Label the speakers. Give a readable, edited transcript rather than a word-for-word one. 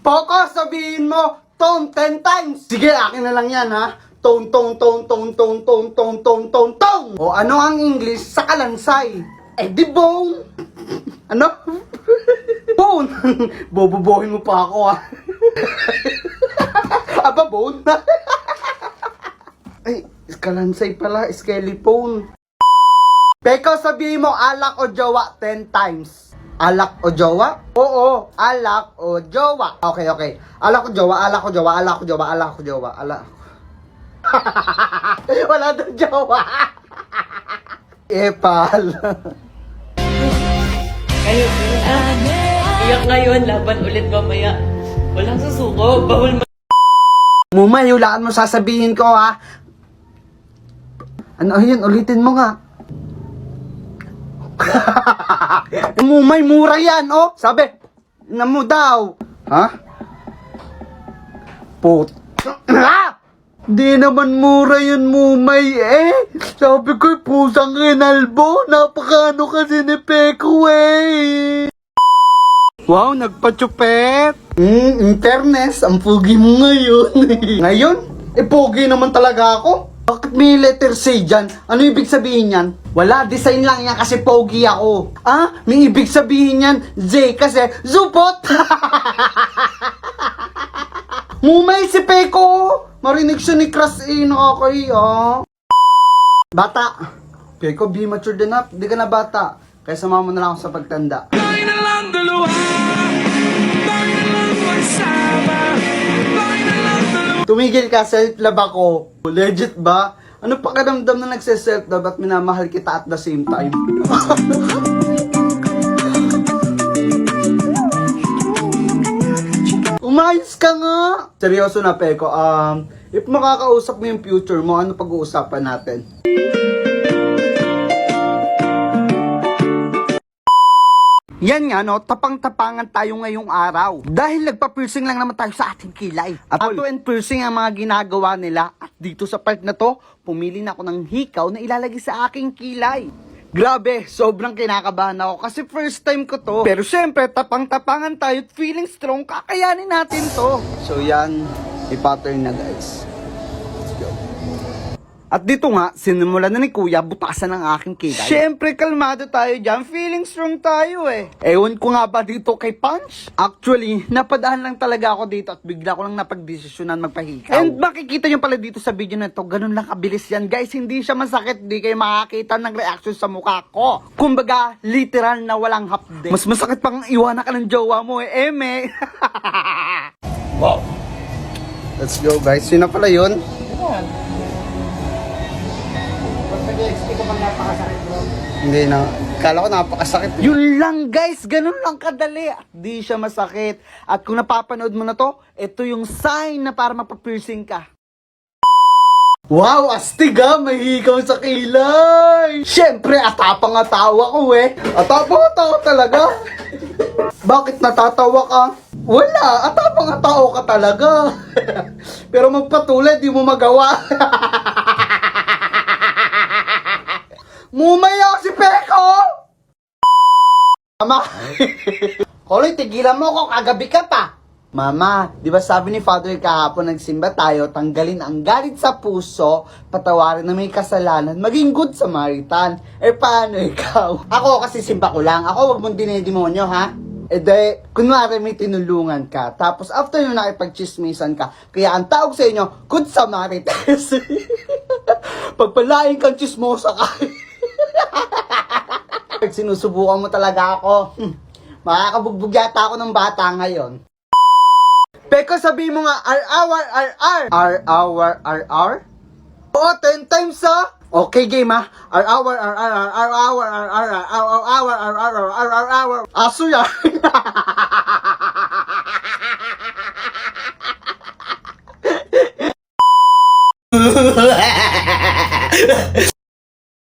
Speaker 1: Poco, sabihin mo, tone 10 times. Sige, akin na lang yan, ha? Tone, tone, tone, tone, tone, tone, tone, tone, tone, tone. O ano ang English sa kalansay? Eh di bone. Ano? Bone. Bobobohin mo pa ako, ha? Aba, bone? Ay, kalansay pala, skeleton. Peko, sabihin mo, alak o jowa 10 times. Alak o jowa? Oo, alak o jowa. Okay, okay. Alak o jowa, alak o jowa, alak o jowa, alak o jowa, alak. Wala doon jowa. Epal.
Speaker 2: Kayo, iyak ngayon, laban ulit mamaya. Walang susuko, bawal
Speaker 1: Mumay, hulaan mo sasabihin ko, ha? Ano yun? Ulitin mo nga. Mumay, mura yan, oh. Sabi, na mo daw. Ha? Put. Di naman mura yun, Mumay, eh. Sabi ko, pusang Rinalbo. Napakano kasi ni Peko, eh. Wow, nagpa-chupet. In fairness, ang pogi mo ngayon. Ngayon? Eh, pogi naman talaga ako. Bakit may letter C dyan? Ano ibig sabihin yan? Wala, design lang yan kasi pogi ako. Ah, may ibig sabihin yan, J kasi zupot. Mumay si Peko. Marinig siya ni Crush eh, nakakahiya. Bata. Peko, be matured enough. Di ka na bata. Kaya sama mo na lang ako sa pagtanda.
Speaker 3: Tayo na lang dalawa. Tayo na lang magsama. Tayo na lang dalawa.
Speaker 1: Tumigil ka, self-love ako. Legit ba? Ano pakiramdam na nagse-self-love at minamahal kita at the same time? Umayos ka nga! Seryoso na, Peko. If makakausap mo yung future mo, ano pag-uusapan natin? Yan nga, no, tapang-tapangan tayo ngayong araw. Dahil nagpa-piercing lang naman tayo sa ating kilay. At tattoo and piercing ang mga ginagawa nila. At dito sa part na to, pumili na ako ng hikaw na ilalagay sa aking kilay. Grabe, sobrang kinakabahan ako kasi first time ko to. Pero syempre, tapang-tapangan tayo at feeling strong, kakayanin natin to. So yan, i-pattern na guys. Let's go. At dito nga, sinimulan na ni Kuya butasan ng aking kilay. Siyempre, kalmado tayo dyan. Feeling strong tayo eh. Ewan ko nga ba dito kay Punch? Actually, napadaan lang talaga ako dito at bigla ko lang napagdesisyonan magpahikaw. And makikita nyo pala dito sa video na to, ganun lang kabilis yan. Guys, hindi siya masakit. Di kayo makakita ng reaction sa mukha ko. Kumbaga, literal na walang hapde. Mas masakit pang iwanan ka ng jowa mo eh, Eme. Wow. Let's go guys. Yun na pala yun. Hindi na. Kala ko napakasakit. Yun lang guys, ganun lang kadali. At di siya masakit. At kung napapanood mo na to, ito yung sign na para mapapiercing ka. Wow, astig ha, may hikaw sa kilay. Siyempre, atapang-atawa ko eh. Atapang-atawa talaga. Bakit natatawa ka? Wala, atapang-atawa ka talaga. Pero magpatuloy, di mo magawa. Mumaya si Peko! Mama! Koloy, tigilan mo ako, kagabi ka pa. Mama, di ba sabi ni Father kahapon nagsimba tayo, tanggalin ang galit sa puso, patawarin na may kasalanan, maging good Samaritan. Eh paano ikaw? Ako kasi simba ko lang, ako wag mong dinedemonyo ha? Eh de, kunwari may tinulungan ka, tapos after nyo nakipag-chismisan ka, kaya ang tawag sa inyo, good Samaritans. Pagpalain kang chismosa ka. Sinusubukan mo talaga ako. Makakabugbog yata ako ng bata ngayon. Peko, sabihin mo nga, R-hour. R-hour? Oo, 10 times ha? Okay, game ha? R-hour. Aso yan.